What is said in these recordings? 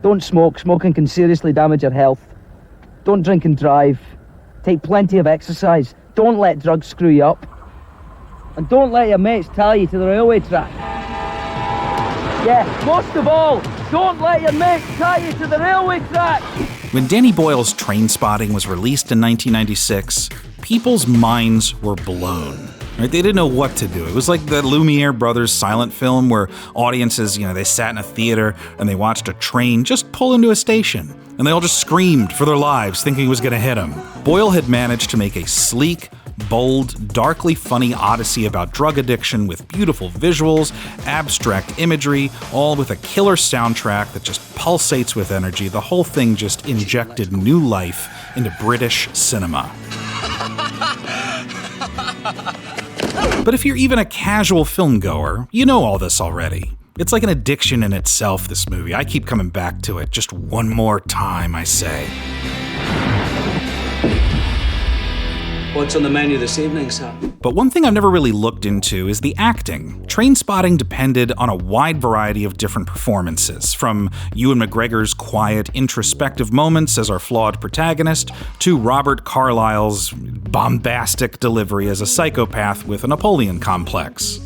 Don't smoke. Smoking can seriously damage your health. Don't drink and drive. Take plenty of exercise. Don't let drugs screw you up. And don't let your mates tie you to the railway track. Yeah, most of all, don't let your mates tie you to the railway track. When Danny Boyle's Trainspotting was released in 1996, people's minds were blown. Right? They didn't know what to do. It was like the Lumiere brothers silent film where audiences, they sat in a theater and they watched a train just pull into a station. And they all just screamed for their lives, thinking it was going to hit them. Boyle had managed to make a sleek, bold, darkly funny odyssey about drug addiction with beautiful visuals, abstract imagery, all with a killer soundtrack that just pulsates with energy. The whole thing just injected new life into British cinema. But if you're even a casual filmgoer, you know all this already. It's like an addiction in itself, this movie. I keep coming back to it. Just one more time, I say. What's on the menu this evening, sir? But one thing I've never really looked into is the acting. Trainspotting depended on a wide variety of different performances, from Ewan McGregor's quiet, introspective moments as our flawed protagonist, to Robert Carlyle's bombastic delivery as a psychopath with a Napoleon complex.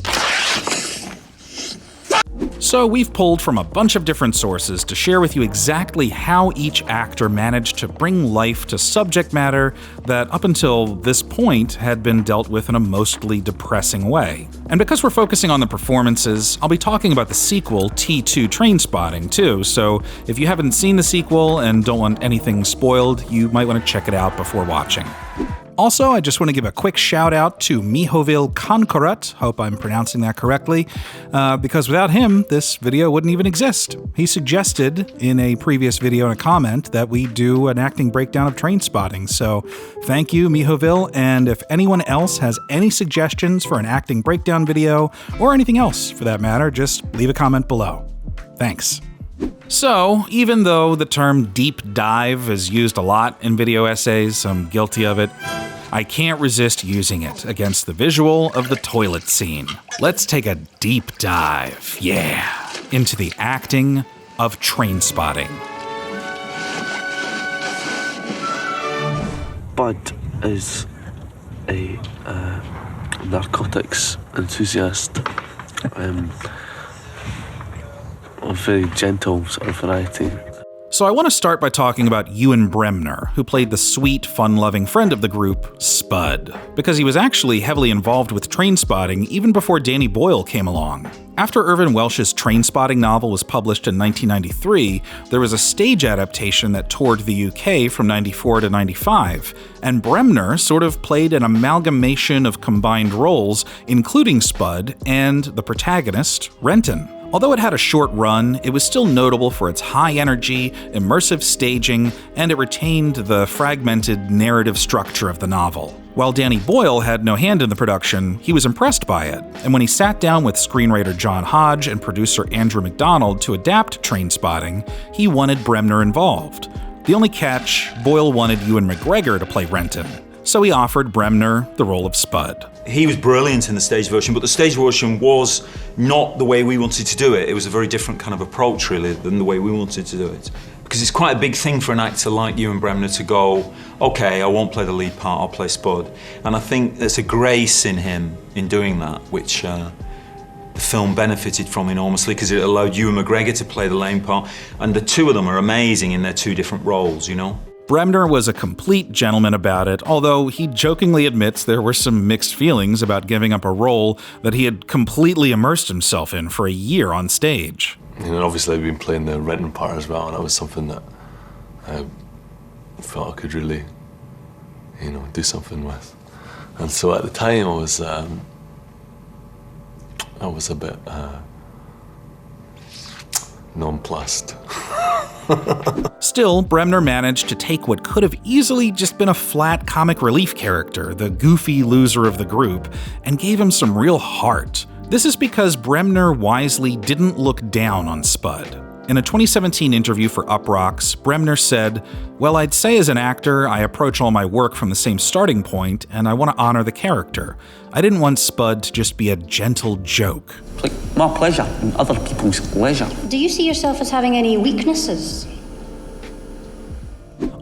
So we've pulled from a bunch of different sources to share with you exactly how each actor managed to bring life to subject matter that up until this point had been dealt with in a mostly depressing way. And because we're focusing on the performances, I'll be talking about the sequel, T2 Trainspotting, too, so if you haven't seen the sequel and don't want anything spoiled, you might want to check it out before watching. Also, I just want to give a quick shout out to Mihovil Konkorut, hope I'm pronouncing that correctly, because without him, this video wouldn't even exist. He suggested in a previous video in a comment that we do an acting breakdown of Trainspotting, so thank you, Mihovil, and if anyone else has any suggestions for an acting breakdown video, or anything else for that matter, just leave a comment below. Thanks. So, even though the term deep dive is used a lot in video essays, I'm guilty of it, I can't resist using it against the visual of the toilet scene. Let's take a deep dive, into the acting of Trainspotting. Spud is a narcotics enthusiast. A very gentle sort of variety. So I want to start by talking about Ewan Bremner, who played the sweet, fun-loving friend of the group, Spud, because he was actually heavily involved with Trainspotting even before Danny Boyle came along. After Irvin Welsh's Trainspotting novel was published in 1993, there was a stage adaptation that toured the UK from 94 to 95, and Bremner sort of played an amalgamation of combined roles, including Spud and the protagonist, Renton. Although it had a short run, it was still notable for its high energy, immersive staging, and it retained the fragmented narrative structure of the novel. While Danny Boyle had no hand in the production, he was impressed by it, and when he sat down with screenwriter John Hodge and producer Andrew Macdonald to adapt Trainspotting, he wanted Bremner involved. The only catch, Boyle wanted Ewan McGregor to play Renton, so he offered Bremner the role of Spud. He was brilliant in the stage version, but the stage version was not the way we wanted to do it. It was a very different kind of approach, really, than the way we wanted to do it. Because it's quite a big thing for an actor like Ewan Bremner to go, okay, I won't play the lead part, I'll play Spud. And I think there's a grace in him in doing that, which the film benefited from enormously, because it allowed Ewan McGregor to play the lame part. And the two of them are amazing in their two different roles, you know? Bremner was a complete gentleman about it, although he jokingly admits there were some mixed feelings about giving up a role that he had completely immersed himself in for a year on stage. And obviously I've been playing the Renton part as well, and that was something that I felt I could really, do something with. And so at the time I was a bit nonplussed. Still, Bremner managed to take what could have easily just been a flat comic relief character, the goofy loser of the group, and gave him some real heart. This is because Bremner wisely didn't look down on Spud. In a 2017 interview for Uproxx, Bremner said, "Well, I'd say as an actor, I approach all my work from the same starting point, and I want to honor the character. I didn't want Spud to just be a gentle joke." It's like my pleasure and other people's leisure. Do you see yourself as having any weaknesses?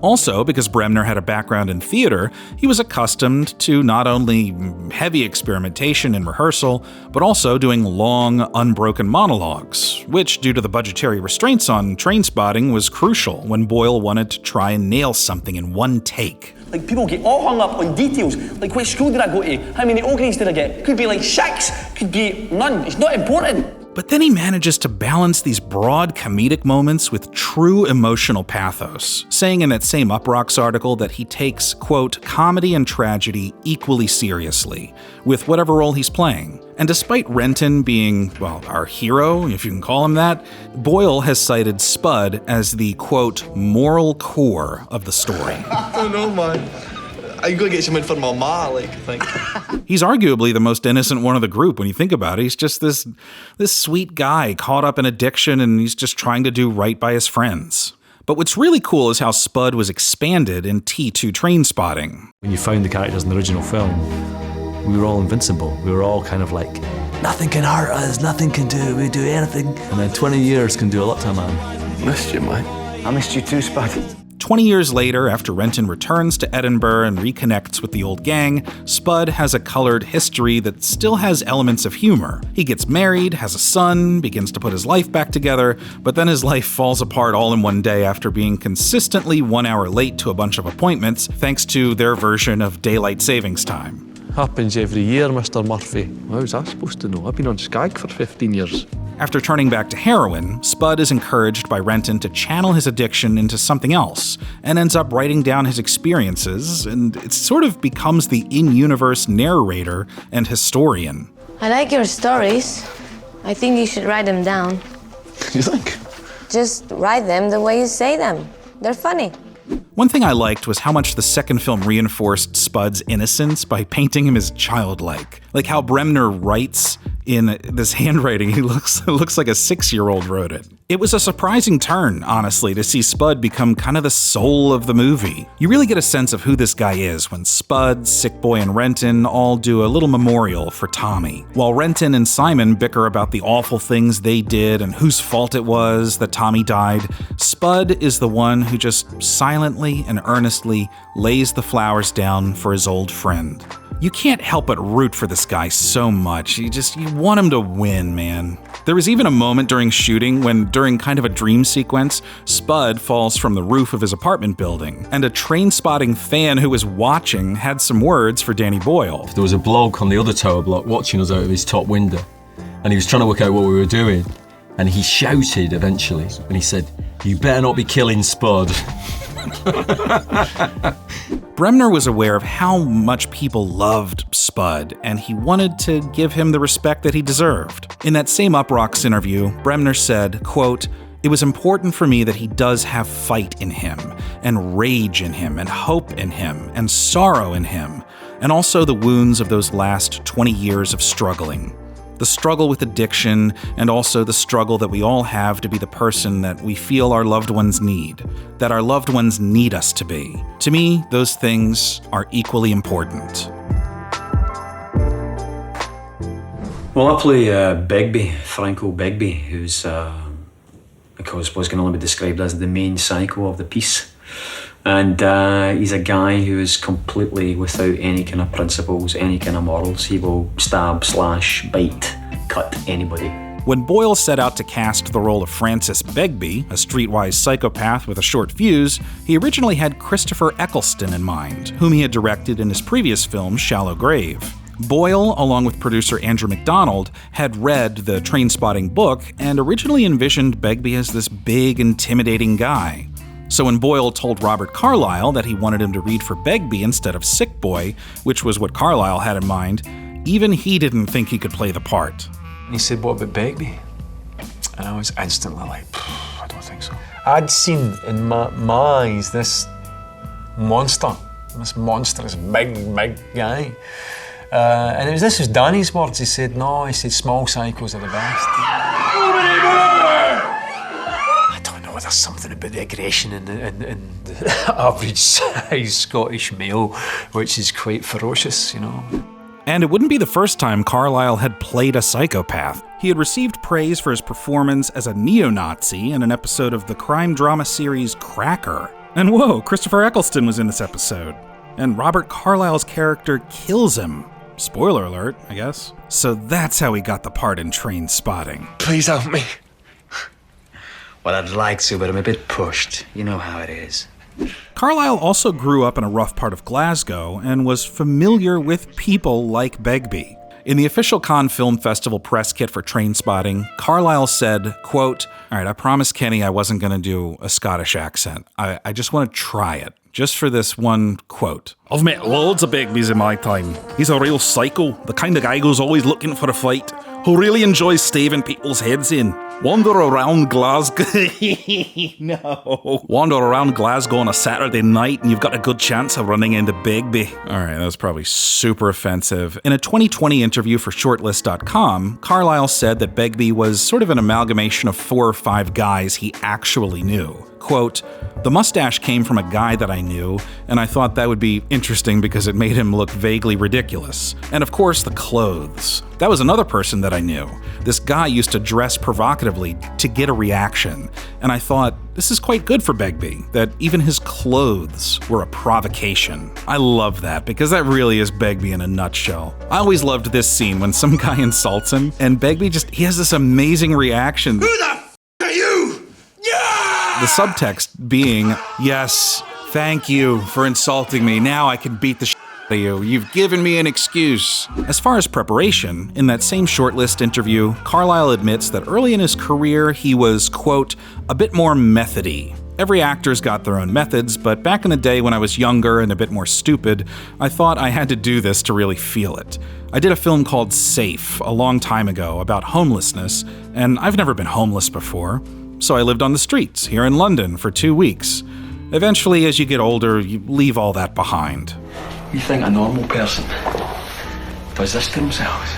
Also, because Bremner had a background in theater, he was accustomed to not only heavy experimentation in rehearsal, but also doing long, unbroken monologues, which, due to the budgetary restraints on Trainspotting, was crucial when Boyle wanted to try and nail something in one take. Like, people get all hung up on details. Like, which school did I go to? How many O grades did I get? Could be like 6, could be none. It's not important. But then he manages to balance these broad comedic moments with true emotional pathos, saying in that same Uproxx article that he takes, quote, comedy and tragedy equally seriously, with whatever role he's playing. And despite Renton being, well, our hero, if you can call him that, Boyle has cited Spud as the, quote, moral core of the story. I don't know, man. I'm gonna get something for my ma, like, I think. He's arguably the most innocent one of the group when you think about it. He's just this sweet guy caught up in addiction, and he's just trying to do right by his friends. But what's really cool is how Spud was expanded in T2 Trainspotting. When you found the characters in the original film, we were all invincible. We were all kind of like, nothing can hurt us, nothing can we do anything. And then 20 years can do a lot to a man. Missed you, mate. I missed you too, Spud. 20 years later, after Renton returns to Edinburgh and reconnects with the old gang, Spud has a colored history that still has elements of humor. He gets married, has a son, begins to put his life back together, but then his life falls apart all in one day after being consistently 1 hour late to a bunch of appointments, thanks to their version of daylight savings time. Happens every year, Mr. Murphy. How was I supposed to know? I've been on Skag for 15 years. After turning back to heroin, Spud is encouraged by Renton to channel his addiction into something else, and ends up writing down his experiences, and it sort of becomes the in-universe narrator and historian. I like your stories. I think you should write them down. You think? Just write them the way you say them. They're funny. One thing I liked was how much the second film reinforced Spud's innocence by painting him as childlike. Like how Bremner writes in this handwriting, it looks like a 6-year-old wrote it. It was a surprising turn, honestly, to see Spud become kind of the soul of the movie. You really get a sense of who this guy is when Spud, Sickboy, and Renton all do a little memorial for Tommy. While Renton and Simon bicker about the awful things they did and whose fault it was that Tommy died, Spud is the one who just silently and earnestly lays the flowers down for his old friend. You can't help but root for this guy so much. You want him to win, man. There was even a moment during shooting when, during kind of a dream sequence, Spud falls from the roof of his apartment building, and a Trainspotting fan who was watching had some words for Danny Boyle. There was a bloke on the other tower block watching us out of his top window, and he was trying to work out what we were doing, and he shouted eventually, and he said, "You better not be killing Spud." Bremner was aware of how much people loved Spud, and he wanted to give him the respect that he deserved. In that same Uproxx interview, Bremner said, quote, "It was important for me that he does have fight in him, and rage in him, and hope in him, and sorrow in him, and also the wounds of those last 20 years of struggling. The struggle with addiction, and also the struggle that we all have to be the person that we feel our loved ones need, that our loved ones need us to be. To me, those things are equally important." Well, I play Begbie, Franco Begbie, who's, was going to only be described as the main psycho of the piece. And he's a guy who is completely without any kind of principles, any kind of morals. He will stab, slash, bite, cut anybody. When Boyle set out to cast the role of Francis Begbie, a streetwise psychopath with a short fuse, he originally had Christopher Eccleston in mind, whom he had directed in his previous film, Shallow Grave. Boyle, along with producer Andrew Macdonald, had read the Trainspotting book and originally envisioned Begbie as this big, intimidating guy. So when Boyle told Robert Carlyle that he wanted him to read for Begbie instead of Sickboy, which was what Carlyle had in mind, even he didn't think he could play the part. And he said, "What about Begbie?" And I was instantly like, I don't think so. I'd seen in my eyes this monstrous big guy. And this was Danny's words. He said, no, he said, small psychos are the best. there's something about the aggression in the average size Scottish male, which is quite ferocious, you know. And it wouldn't be the first time Carlyle had played a psychopath. He had received praise for his performance as a neo-Nazi in an episode of the crime drama series Cracker. And whoa, Christopher Eccleston was in this episode. And Robert Carlyle's character kills him. Spoiler alert, I guess. So that's how he got the part in Trainspotting. Please help me. Well, I'd like to, but I'm a bit pushed. You know how it is. Carlyle also grew up in a rough part of Glasgow and was familiar with people like Begbie. In the official Cannes Film Festival press kit for Trainspotting, Carlyle said, quote, "All right, I promised Kenny I wasn't going to do a Scottish accent. I just want to try it, just for this one quote. I've met loads of Begbies in my time. He's a real psycho, the kind of guy who's always looking for a fight, who really enjoys staving people's heads in. Wander around Glasgow. No. Wander around Glasgow on a Saturday night and you've got a good chance of running into Begbie." All right, that was probably super offensive. In a 2020 interview for Shortlist.com, Carlyle said that Begbie was sort of an amalgamation of 4 or 5 guys he actually knew. Quote, "The mustache came from a guy that I knew, and I thought that would be interesting because it made him look vaguely ridiculous. And of course, the clothes. That was another person that I knew. This guy used to dress provocatively to get a reaction, and I thought, this is quite good for Begbie, that even his clothes were a provocation." I love that, because that really is Begbie in a nutshell. I always loved this scene when some guy insults him, and Begbie he has this amazing reaction. Who the f*** are you? The subtext being, "Yes, thank you for insulting me. Now I can beat the shit out of you. You've given me an excuse." As far as preparation, in that same Shortlist interview, Carlyle admits that early in his career he was, quote, "a bit more methody." Every actor's got their own methods, but back in the day when I was younger and a bit more stupid, I thought I had to do this to really feel it. I did a film called Safe a long time ago about homelessness, and I've never been homeless before. So I lived on the streets here in London for 2 weeks. Eventually, as you get older, you leave all that behind. You think a normal person does this to themselves?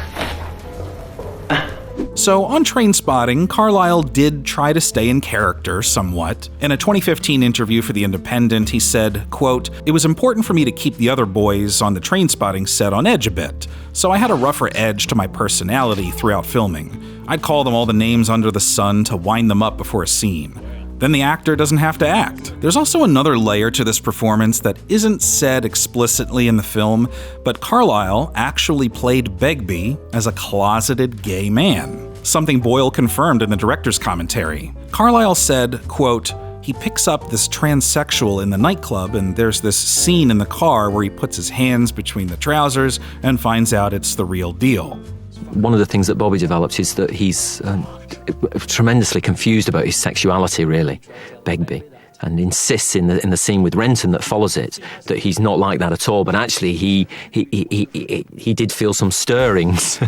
So on Trainspotting, Carlyle did try to stay in character somewhat. In a 2015 interview for The Independent, he said, quote, "It was important for me to keep the other boys on the Trainspotting set on edge a bit, so I had a rougher edge to my personality throughout filming. I'd call them all the names under the sun to wind them up before a scene. Then the actor doesn't have to act." There's also another layer to this performance that isn't said explicitly in the film, but Carlyle actually played Begbie as a closeted gay man, something Boyle confirmed in the director's commentary. Carlyle said, quote, "He picks up this transsexual in the nightclub, and there's this scene in the car where he puts his hands between the trousers and finds out it's the real deal." One of the things that Bobby develops is that he's tremendously confused about his sexuality, really, Begbie, and insists in the scene with Renton that follows it that he's not like that at all. But actually, he did feel some stirrings.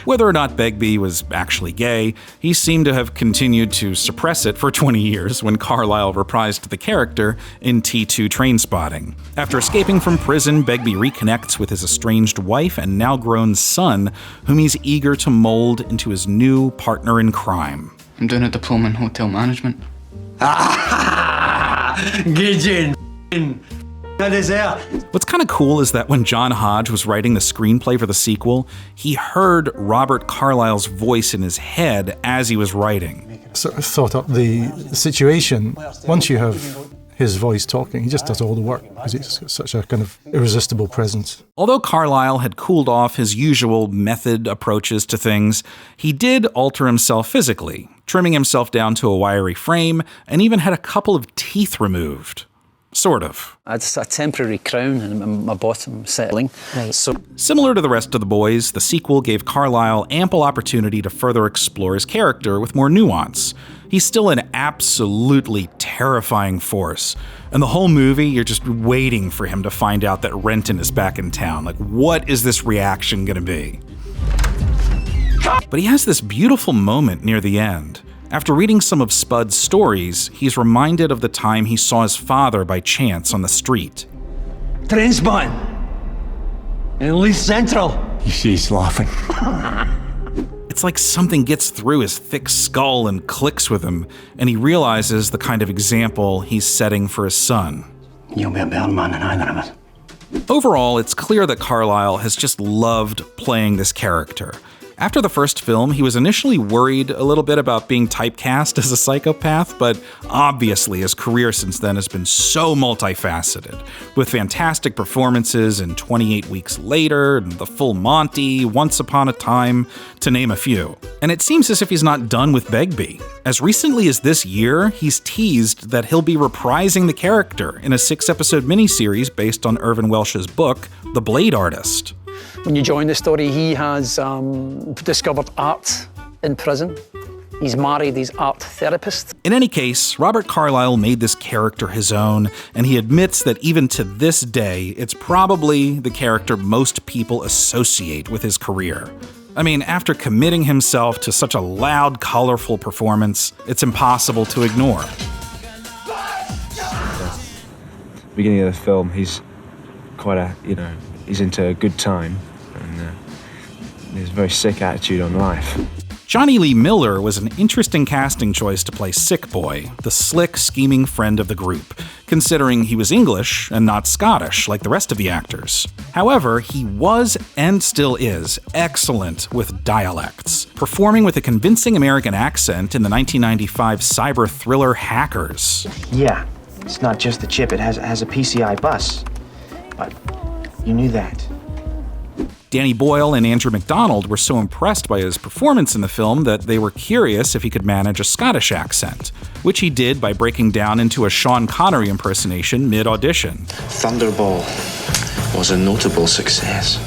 Whether or not Begbie was actually gay, he seemed to have continued to suppress it for 20 years when Carlyle reprised the character in T2 Trainspotting. After escaping from prison, Begbie reconnects with his estranged wife and now grown son, whom he's eager to mold into his new partner in crime. "I'm doing a diploma in hotel management." What's kind of cool is that when John Hodge was writing the screenplay for the sequel, he heard Robert Carlyle's voice in his head as he was writing. Sort of thought up the situation. Once you have his voice talking, he just does all the work because he's got such a kind of irresistible presence. Although Carlyle had cooled off his usual method approaches to things, he did alter himself physically, trimming himself down to a wiry frame and even had a couple of teeth removed. Sort of. I had a temporary crown and my bottom settling. Right. So, similar to the rest of the boys, the sequel gave Carlyle ample opportunity to further explore his character with more nuance. He's still an absolutely terrifying force. And the whole movie, you're just waiting for him to find out that Renton is back in town. Like, what is this reaction gonna be? But he has this beautiful moment near the end. After reading some of Spud's stories, he's reminded of the time he saw his father by chance on the street. Trainspotting! In Leith Central! You see, he's laughing. It's like something gets through his thick skull and clicks with him, and he realizes the kind of example he's setting for his son. You'll be a better man than either of us. Overall, it's clear that Carlyle has just loved playing this character. After the first film, he was initially worried a little bit about being typecast as a psychopath, but obviously his career since then has been so multifaceted, with fantastic performances in 28 Weeks Later, and The Full Monty, Once Upon a Time, to name a few. And it seems as if he's not done with Begbie. As recently as this year, he's teased that he'll be reprising the character in a 6-episode miniseries based on Irvin Welsh's book, The Blade Artist. When you join the story, he has discovered art in prison. He's married his art therapist. In any case, Robert Carlyle made this character his own, and he admits that even to this day, it's probably the character most people associate with his career. I mean, after committing himself to such a loud, colorful performance, it's impossible to ignore. Beginning of the film, he's quite he's into a good time, and there's a very sick attitude on life. Jonny Lee Miller was an interesting casting choice to play Sickboy, the slick, scheming friend of the group, considering he was English and not Scottish like the rest of the actors. However, he was, and still is, excellent with dialects, performing with a convincing American accent in the 1995 cyber thriller Hackers. Yeah, it's not just the chip, it has a PCI bus. But you knew that. Danny Boyle and Andrew Macdonald were so impressed by his performance in the film that they were curious if he could manage a Scottish accent, which he did by breaking down into a Sean Connery impersonation mid-audition. Thunderball was a notable success.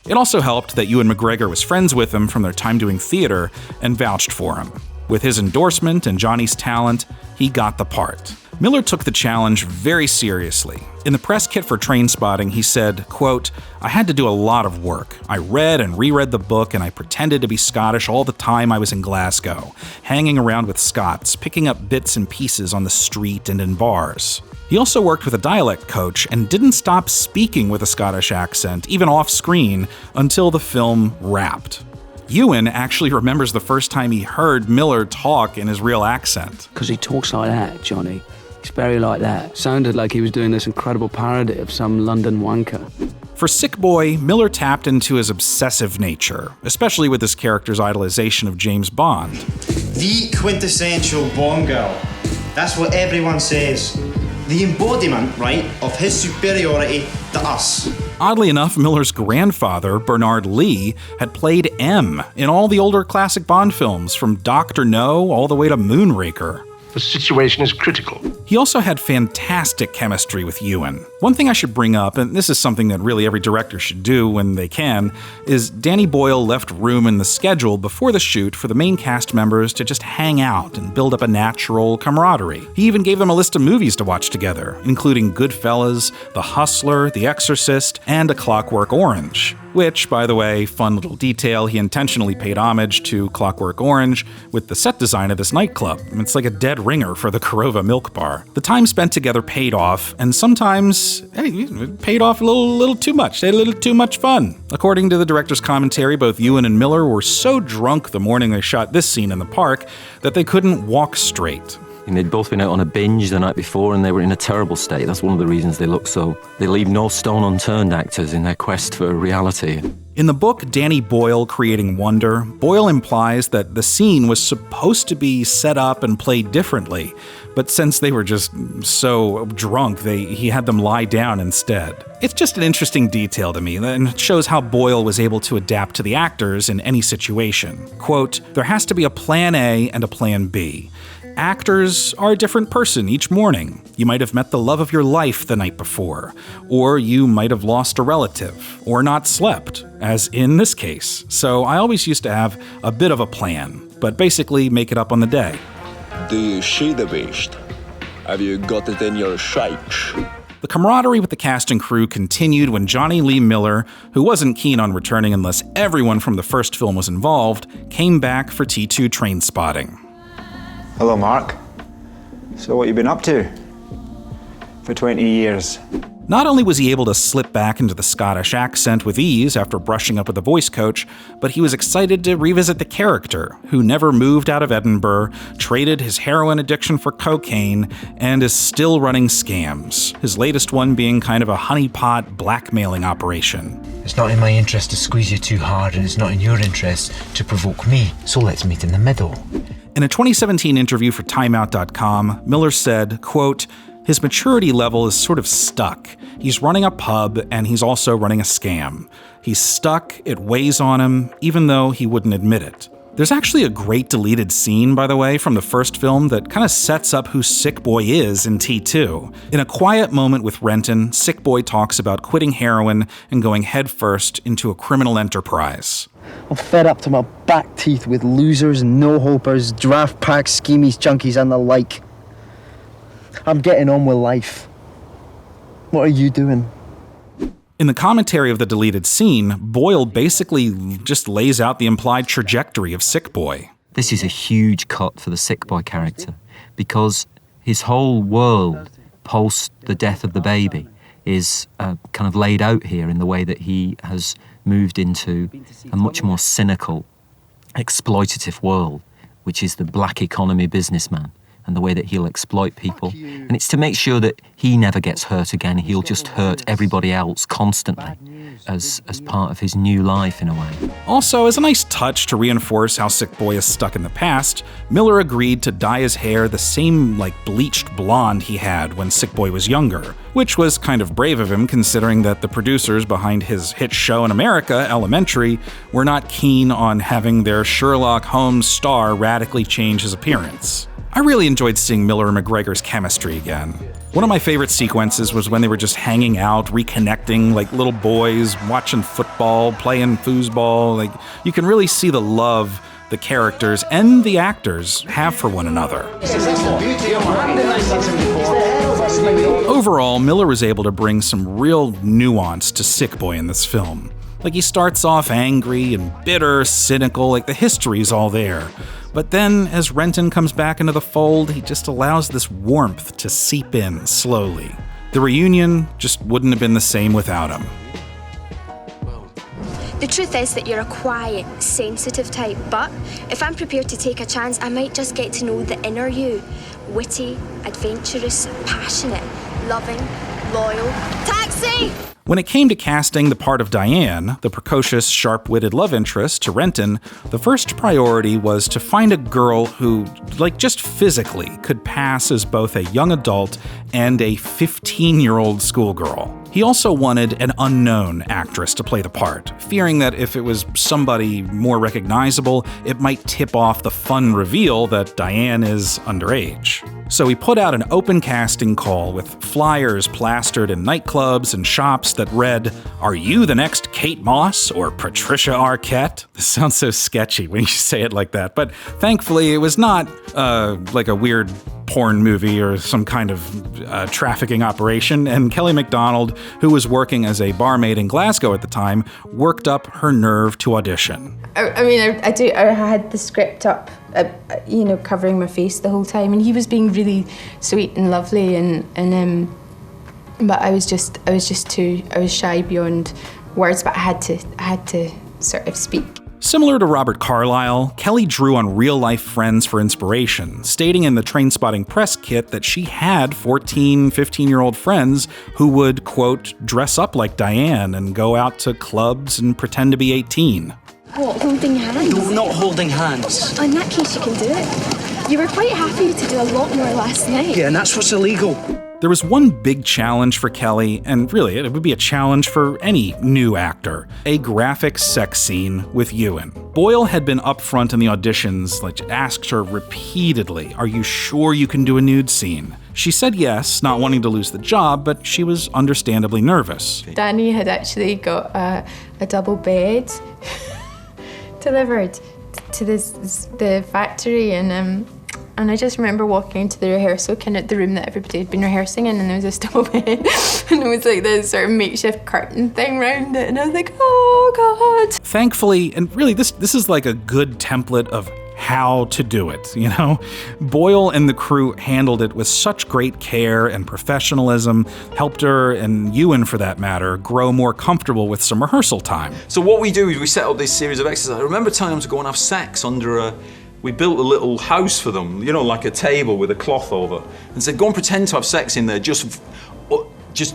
It also helped that Ewan McGregor was friends with him from their time doing theater and vouched for him. With his endorsement and Johnny's talent, he got the part. Miller took the challenge very seriously. In the press kit for Trainspotting, he said, quote, "I had to do a lot of work. I read and reread the book, and I pretended to be Scottish all the time I was in Glasgow, hanging around with Scots, picking up bits and pieces on the street and in bars." He also worked with a dialect coach and didn't stop speaking with a Scottish accent, even off-screen, until the film wrapped. Ewan actually remembers the first time he heard Miller talk in his real accent. Because he talks like that, Johnny. He's very like that. Sounded like he was doing this incredible parody of some London wanker. For Sickboy, Miller tapped into his obsessive nature, especially with his character's idolization of James Bond. The quintessential Bond girl. That's what everyone says. The embodiment, right, of his superiority to us. Oddly enough, Miller's grandfather, Bernard Lee, had played M in all the older classic Bond films, from Dr. No all the way to Moonraker. The situation is critical. He also had fantastic chemistry with Ewan. One thing I should bring up, and this is something that really every director should do when they can, is Danny Boyle left room in the schedule before the shoot for the main cast members to just hang out and build up a natural camaraderie. He even gave them a list of movies to watch together, including Goodfellas, The Hustler, The Exorcist, and A Clockwork Orange. Which, by the way, fun little detail, he intentionally paid homage to Clockwork Orange with the set design of this nightclub. It's like a dead ringer for the Korova Milk Bar. The time spent together paid off, and sometimes, it paid off a little too much. They had a little too much fun. According to the director's commentary, both Ewan and Miller were so drunk the morning they shot this scene in the park that they couldn't walk straight. And they'd both been out on a binge the night before, and they were in a terrible state. That's one of the reasons they look so. They leave no stone unturned, actors, in their quest for reality. In the book Danny Boyle Creating Wonder, Boyle implies that the scene was supposed to be set up and played differently, but since they were just so drunk, he had them lie down instead. It's just an interesting detail to me, and it shows how Boyle was able to adapt to the actors in any situation. Quote, "There has to be a plan A and a plan B. Actors are a different person each morning. You might have met the love of your life the night before, or you might have lost a relative, or not slept, as in this case. So I always used to have a bit of a plan, but basically make it up on the day." Do you see the beast? Have you got it in your sights? The camaraderie with the cast and crew continued when Jonny Lee Miller, who wasn't keen on returning unless everyone from the first film was involved, came back for T2 Trainspotting. Hello, Mark. So what you been up to for 20 years? Not only was he able to slip back into the Scottish accent with ease after brushing up with a voice coach, but he was excited to revisit the character, who never moved out of Edinburgh, traded his heroin addiction for cocaine, and is still running scams, his latest one being kind of a honeypot blackmailing operation. It's not in my interest to squeeze you too hard, and it's not in your interest to provoke me, so let's meet in the middle. In a 2017 interview for Timeout.com, Miller said, quote, "His maturity level is sort of stuck. He's running a pub and he's also running a scam. He's stuck, it weighs on him, even though he wouldn't admit it." There's actually a great deleted scene, by the way, from the first film that kind of sets up who Sickboy is in T2. In a quiet moment with Renton, Sickboy talks about quitting heroin and going headfirst into a criminal enterprise. I'm fed up to my back teeth with losers, no-hopers, draft pack schemies, junkies and the like. I'm getting on with life. What are you doing? In the commentary of the deleted scene, Boyle basically just lays out the implied trajectory of Sickboy. This is a huge cut for the Sickboy character, because his whole world, post the death of the baby, is kind of laid out here in the way that he has moved into a much more cynical, exploitative world, which is the black economy businessman, and the way that he'll exploit people. And it's to make sure that he never gets hurt again. He'll just hurt everybody else constantly as part of his new life in a way. Also, as a nice touch to reinforce how Sickboy is stuck in the past, Miller agreed to dye his hair the same bleached blonde he had when Sickboy was younger, which was kind of brave of him considering that the producers behind his hit show in America, Elementary, were not keen on having their Sherlock Holmes star radically change his appearance. I really enjoyed seeing Miller and McGregor's chemistry again. One of my favorite sequences was when they were just hanging out, reconnecting like little boys, watching football, playing foosball. You can really see the love the characters and the actors have for one another. Overall, Miller was able to bring some real nuance to Sickboy in this film. He starts off angry and bitter, cynical, the history's all there. But then, as Renton comes back into the fold, he just allows this warmth to seep in slowly. The reunion just wouldn't have been the same without him. The truth is that you're a quiet, sensitive type, but if I'm prepared to take a chance, I might just get to know the inner you. Witty, adventurous, passionate, loving, loyal. Taxi! When it came to casting the part of Diane, the precocious, sharp-witted love interest to Renton, the first priority was to find a girl who, just physically, could pass as both a young adult and a 15-year-old schoolgirl. He also wanted an unknown actress to play the part, fearing that if it was somebody more recognizable, it might tip off the fun reveal that Diane is underage. So he put out an open casting call with flyers plastered in nightclubs and shops that read, "Are you the next Kate Moss or Patricia Arquette?" This sounds so sketchy when you say it like that, but thankfully it was not like a weird porn movie or some kind of trafficking operation, and Kelly Macdonald, who was working as a barmaid in Glasgow at the time, worked up her nerve to audition. I had the script up, covering my face the whole time, and he was being really sweet and lovely, but I was shy beyond words, but I had to sort of speak. Similar to Robert Carlyle, Kelly drew on real-life friends for inspiration, stating in the Trainspotting press kit that she had 14, 15-year-old friends who would, quote, dress up like Diane and go out to clubs and pretend to be 18. What, holding hands? No, not holding hands. In that case, you can do it. You were quite happy to do a lot more last night. Yeah, and that's what's illegal. There was one big challenge for Kelly, and really, it would be a challenge for any new actor: a graphic sex scene with Ewan. Boyle had been upfront in the auditions, asked her repeatedly, "Are you sure you can do a nude scene?" She said yes, not wanting to lose the job, but she was understandably nervous. Danny had actually got a double bed delivered to the factory, and I just remember walking into the rehearsal, kind of the room that everybody had been rehearsing in, and there was this double bed, and it was this sort of makeshift curtain thing around it, and I was like, oh God. Thankfully, and really this is a good template of how to do it, you know? Boyle and the crew handled it with such great care and professionalism, helped her, and Ewan for that matter, grow more comfortable with some rehearsal time. So what we do is we set up this series of exercises. I remember telling them to go and have sex under we built a little house for them, you know, like a table with a cloth over, and said, go and pretend to have sex in there, just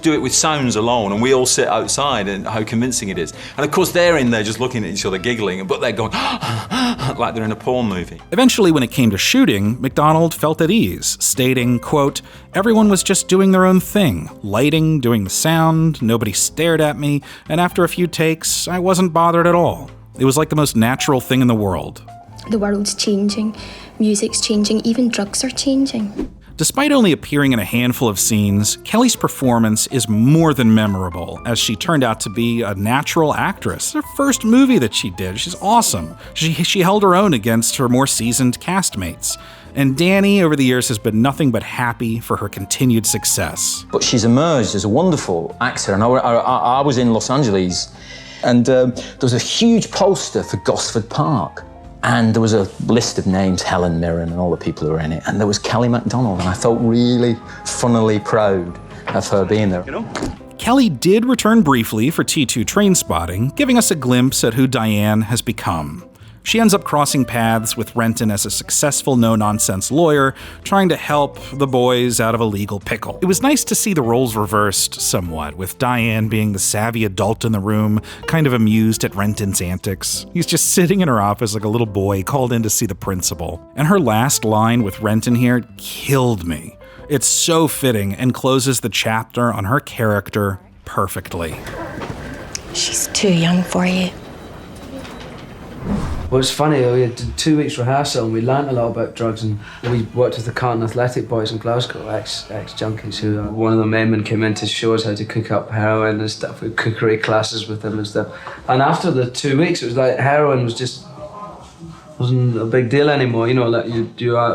do it with sounds alone, and we all sit outside, and how convincing it is. And of course they're in there just looking at each other giggling, but they're going like they're in a porn movie. Eventually, when it came to shooting, Macdonald felt at ease, stating, quote, everyone was just doing their own thing, lighting, doing the sound, nobody stared at me, and after a few takes, I wasn't bothered at all. It was like the most natural thing in the world. The world's changing, music's changing, even drugs are changing. Despite only appearing in a handful of scenes, Kelly's performance is more than memorable, as she turned out to be a natural actress. Her first movie that she did, she's awesome. She held her own against her more seasoned castmates. And Danny, over the years, has been nothing but happy for her continued success. But she's emerged as a wonderful actor, and I was in Los Angeles, and there was a huge poster for Gosford Park. And there was a list of names, Helen Mirren and all the people who were in it. And there was Kelly Macdonald, and I felt really funnily proud of her being there. Kelly did return briefly for T2 Trainspotting, giving us a glimpse at who Diane has become. She ends up crossing paths with Renton as a successful no-nonsense lawyer, trying to help the boys out of a legal pickle. It was nice to see the roles reversed somewhat, with Diane being the savvy adult in the room, kind of amused at Renton's antics. He's just sitting in her office like a little boy called in to see the principal. And her last line with Renton here killed me. It's so fitting and closes the chapter on her character perfectly. She's too young for you. Well, it's funny, we had 2 weeks rehearsal and we learnt a lot about drugs, and we worked with the Carlton Athletic boys in Glasgow, ex-junkies, who one of the men came in to show us how to cook up heroin and stuff. We had cookery classes with them and stuff. And after the 2 weeks, it was like heroin wasn't a big deal anymore. You know, like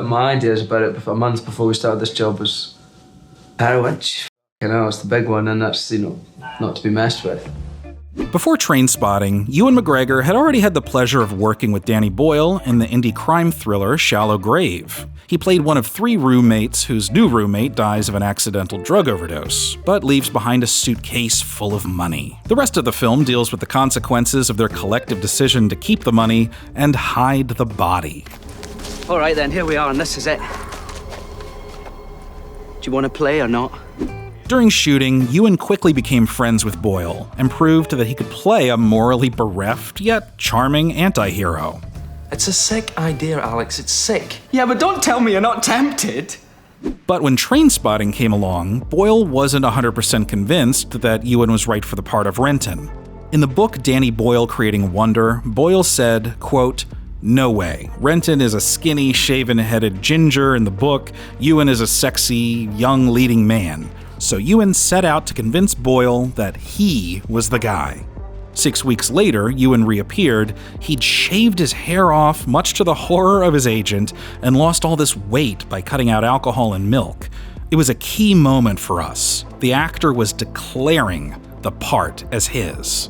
my ideas about it a month before we started this job was heroin. You know, it's the big one, and that's, you know, not to be messed with. Before Trainspotting, Ewan McGregor had already had the pleasure of working with Danny Boyle in the indie crime thriller Shallow Grave. He played one of 3 roommates whose new roommate dies of an accidental drug overdose, but leaves behind a suitcase full of money. The rest of the film deals with the consequences of their collective decision to keep the money and hide the body. All right then, here we are, and this is it. Do you want to play or not? During shooting, Ewan quickly became friends with Boyle and proved that he could play a morally bereft yet charming anti-hero. It's a sick idea, Alex. It's sick. Yeah, but don't tell me you're not tempted. But when Trainspotting came along, Boyle wasn't 100% convinced that Ewan was right for the part of Renton. In the book Danny Boyle Creating Wonder, Boyle said, quote, "No way. Renton is a skinny, shaven-headed ginger in the book. Ewan is a sexy, young leading man." So Ewan set out to convince Boyle that he was the guy. 6 weeks later, Ewan reappeared. He'd shaved his hair off, much to the horror of his agent, and lost all this weight by cutting out alcohol and milk. It was a key moment for us. The actor was declaring the part as his.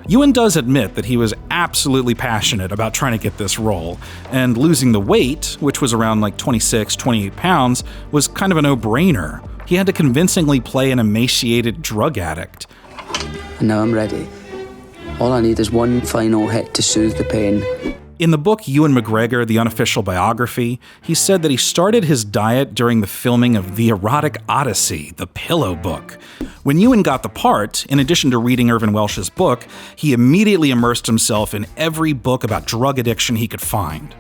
Ewan does admit that he was absolutely passionate about trying to get this role, and losing the weight, which was around like 26, 28 pounds, was kind of a no-brainer. He had to convincingly play an emaciated drug addict. And now I'm ready. All I need is one final hit to soothe the pain. In the book Ewan McGregor, The Unofficial Biography, he said that he started his diet during the filming of The Erotic Odyssey, the Pillow Book. When Ewan got the part, in addition to reading Irvin Welsh's book, he immediately immersed himself in every book about drug addiction he could find.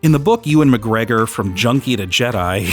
In the book Ewan McGregor, From Junkie to Jedi,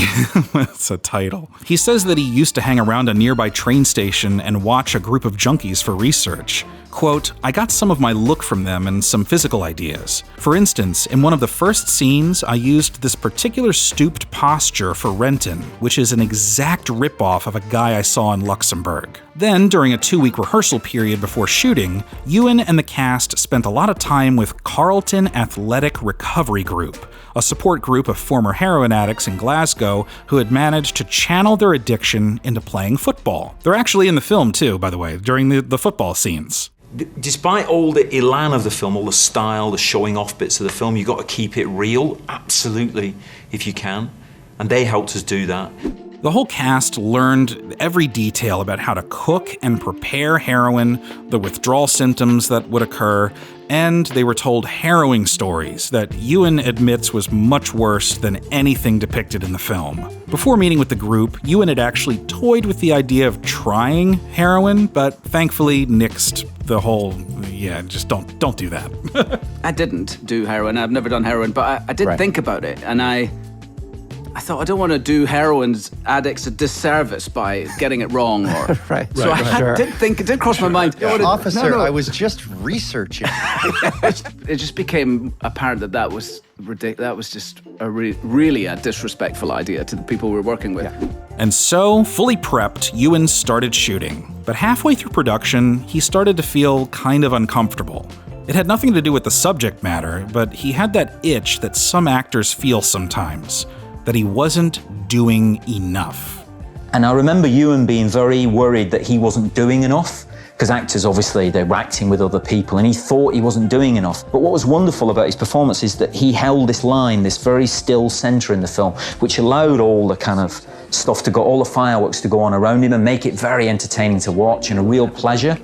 that's a title, he says that he used to hang around a nearby train station and watch a group of junkies for research. Quote, "I got some of my look from them and some physical ideas. For instance, in one of the first scenes, I used this particular stooped posture for Renton, which is an exact ripoff of a guy I saw in Luxembourg." Then, during a 2-week rehearsal period before shooting, Ewan and the cast spent a lot of time with Carlton Athletic Recovery Group, a support group of former heroin addicts in Glasgow who had managed to channel their addiction into playing football. They're actually in the film too, by the way, during the football scenes. Despite all the elan of the film, all the style, the showing off bits of the film, you've got to keep it real, absolutely, if you can. And they helped us do that. The whole cast learned every detail about how to cook and prepare heroin, the withdrawal symptoms that would occur, and they were told harrowing stories that Ewan admits was much worse than anything depicted in the film. Before meeting with the group, Ewan had actually toyed with the idea of trying heroin, but thankfully nixed the whole, just don't do that. I didn't do heroin. I've never done heroin, but I did think about it, and I thought I don't want to do heroin's addicts a disservice by getting it wrong. Or, So I did cross my mind. Officer, I was just researching. It just became apparent that was ridiculous. That was just really a disrespectful idea to the people we were working with. And so, fully prepped, Ewan started shooting. But halfway through production, he started to feel kind of uncomfortable. It had nothing to do with the subject matter, but he had that itch that some actors feel sometimes, that he wasn't doing enough. And I remember Ewan being very worried that he wasn't doing enough, because actors, obviously, they're acting with other people, and he thought he wasn't doing enough. But what was wonderful about his performance is that he held this line, this very still centre in the film, which allowed all the kind of stuff to go, all the fireworks to go on around him and make it very entertaining to watch and a real pleasure.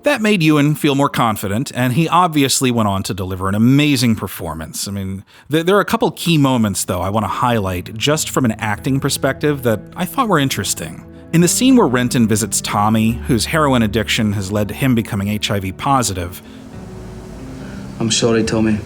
That made Ewan feel more confident, and he obviously went on to deliver an amazing performance. I mean, there are a couple key moments, though, I want to highlight just from an acting perspective that I thought were interesting. In the scene where Renton visits Tommy, whose heroin addiction has led to him becoming HIV positive, I'm sorry, Tommy.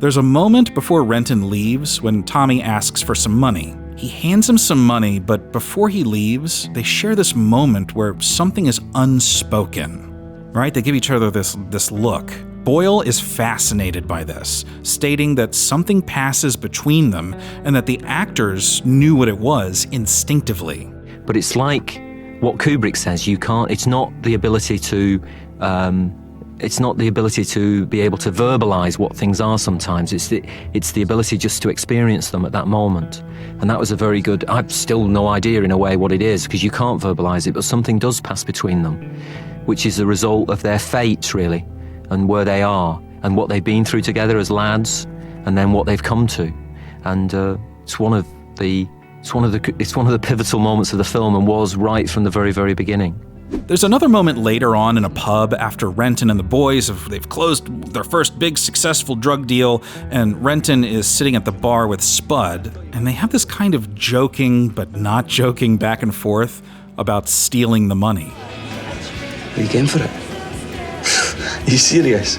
There's a moment before Renton leaves when Tommy asks for some money. He hands him some money, but before he leaves, they share this moment where something is unspoken, right? They give each other this look. Boyle is fascinated by this, stating that something passes between them and that the actors knew what it was instinctively. But it's like what Kubrick says, it's not the ability to be able to verbalize what things are sometimes. It's the ability just to experience them at that moment. And that was a very good, I've still no idea in a way what it is, because you can't verbalize it, but something does pass between them, which is the result of their fate, really, and where they are, and what they've been through together as lads, and then what they've come to. And it's one of the pivotal moments of the film, and was right from the very, very beginning. There's another moment later on in a pub after Renton and the boys they've closed their first big successful drug deal, and Renton is sitting at the bar with Spud, and they have this kind of joking but not joking back and forth about stealing the money. Are you game for it? Are you serious?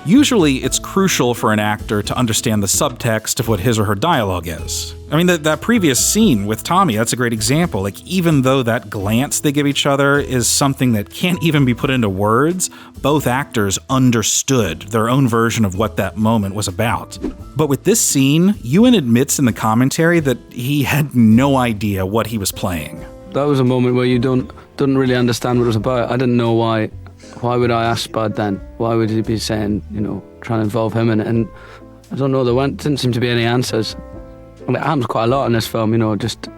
Usually, it's crucial for an actor to understand the subtext of what his or her dialogue is. I mean, that previous scene with Tommy, that's a great example. Like, even though that glance they give each other is something that can't even be put into words, both actors understood their own version of what that moment was about. But with this scene, Ewan admits in the commentary that he had no idea what he was playing. That was a moment where you don't really understand what it was about. I didn't know why. Why would I ask Spud then? Why would he be saying, trying to involve him in it? And I don't know, didn't seem to be any answers. I mean, it happens quite a lot in this film, just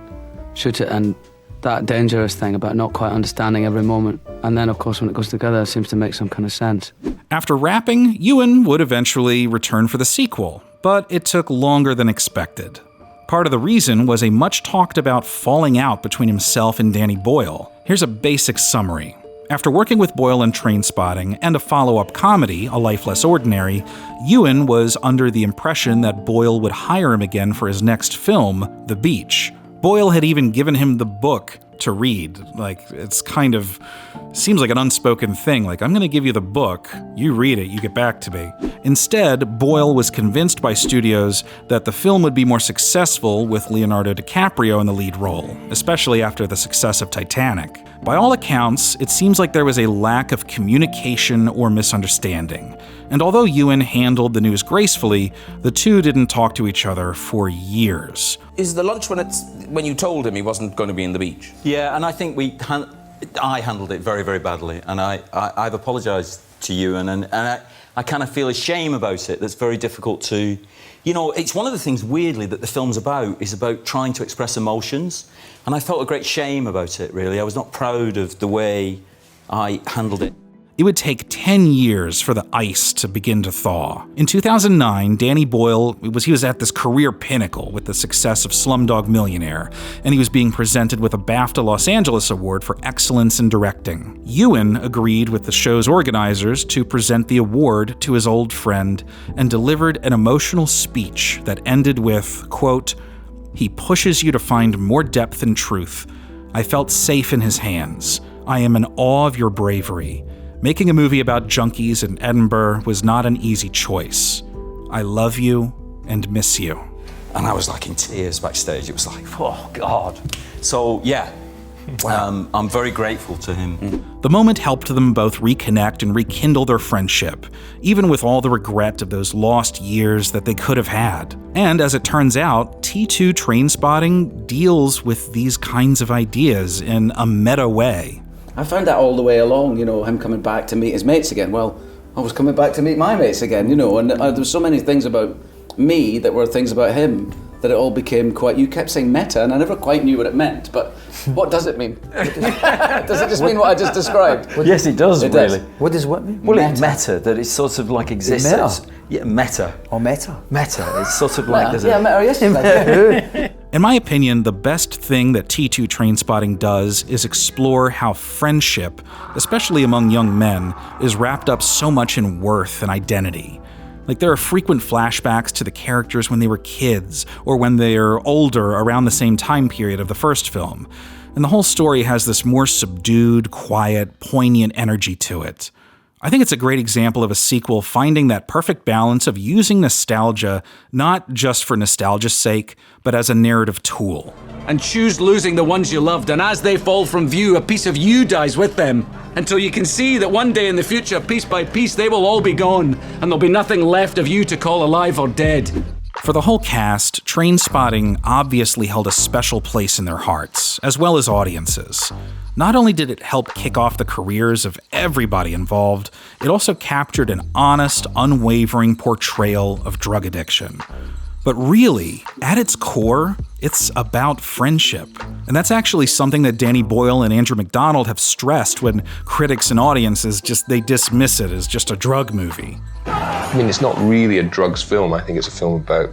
shoot it, and that dangerous thing about not quite understanding every moment. And then, of course, when it goes together, it seems to make some kind of sense. After wrapping, Ewan would eventually return for the sequel, but it took longer than expected. Part of the reason was a much talked about falling out between himself and Danny Boyle. Here's a basic summary. After working with Boyle in Trainspotting and a follow-up comedy, A Life Less Ordinary, Ewan was under the impression that Boyle would hire him again for his next film, The Beach. Boyle had even given him the book to read. It's kind of seems like an unspoken thing. I'm going to give you the book, you read it, you get back to me. Instead, Boyle was convinced by studios that the film would be more successful with Leonardo DiCaprio in the lead role, especially after the success of Titanic. By all accounts, it seems like there was a lack of communication or misunderstanding. And although Ewan handled the news gracefully, the two didn't talk to each other for years. Is the lunch when you told him he wasn't going to be in The Beach? Yeah, and I think I handled it very, very badly, and I've apologised to Ewan, and I kind of feel a shame about it. That's very difficult to... it's one of the things, weirdly, that the film's about, is about trying to express emotions, and I felt a great shame about it, really. I was not proud of the way I handled it. It would take 10 years for the ice to begin to thaw. In 2009, Danny Boyle was at this career pinnacle with the success of Slumdog Millionaire, and he was being presented with a BAFTA Los Angeles Award for Excellence in Directing. Ewan agreed with the show's organizers to present the award to his old friend and delivered an emotional speech that ended with, quote, "He pushes you to find more depth and truth. I felt safe in his hands. I am in awe of your bravery. Making a movie about junkies in Edinburgh was not an easy choice. I love you and miss you." And I was like in tears backstage. It was like, oh God. So yeah, I'm very grateful to him. The moment helped them both reconnect and rekindle their friendship, even with all the regret of those lost years that they could have had. And as it turns out, T2 Trainspotting deals with these kinds of ideas in a meta way. I found that all the way along, him coming back to meet his mates again. Well, I was coming back to meet my mates again, and there were so many things about me that were things about him that it all became quite, you kept saying meta, and I never quite knew what it meant, but what does it mean? Does it just mean what I just described? Yes, it does, really. What does what mean? Well, it's meta, that it sort of like exists. Meta? Yeah, meta. Or meta? Meta, it's sort of like... Meta, yes. In my opinion, the best thing that T2 Trainspotting does is explore how friendship, especially among young men, is wrapped up so much in worth and identity. Like, there are frequent flashbacks to the characters when they were kids, or when they're older around the same time period of the first film. And the whole story has this more subdued, quiet, poignant energy to it. I think it's a great example of a sequel finding that perfect balance of using nostalgia not just for nostalgia's sake, but as a narrative tool. And choose losing the ones you loved, and as they fall from view, a piece of you dies with them, until you can see that one day in the future, piece by piece, they will all be gone, and there'll be nothing left of you to call alive or dead. For the whole cast, Trainspotting obviously held a special place in their hearts, as well as audiences. Not only did it help kick off the careers of everybody involved, it also captured an honest, unwavering portrayal of drug addiction. But really, at its core, it's about friendship. And that's actually something that Danny Boyle and Andrew Macdonald have stressed when critics and audiences they dismiss it as just a drug movie. I mean, it's not really a drugs film. I think it's a film about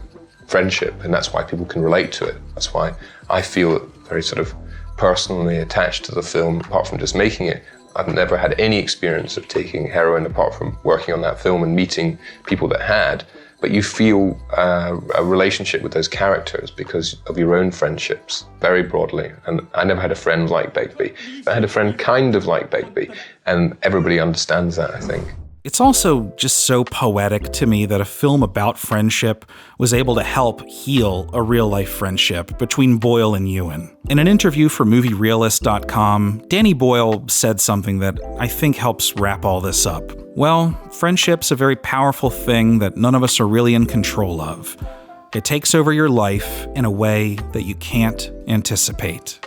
friendship, and that's why people can relate to it. That's why I feel very sort of personally attached to the film, apart from just making it. I've never had any experience of taking heroin apart from working on that film and meeting people that had. But you feel a relationship with those characters because of your own friendships, very broadly. And I never had a friend like Begbie. I had a friend kind of like Begbie, and everybody understands that, I think. It's also just so poetic to me that a film about friendship was able to help heal a real-life friendship between Boyle and Ewan. In an interview for MovieRealist.com, Danny Boyle said something that I think helps wrap all this up. Well, friendship's a very powerful thing that none of us are really in control of. It takes over your life in a way that you can't anticipate.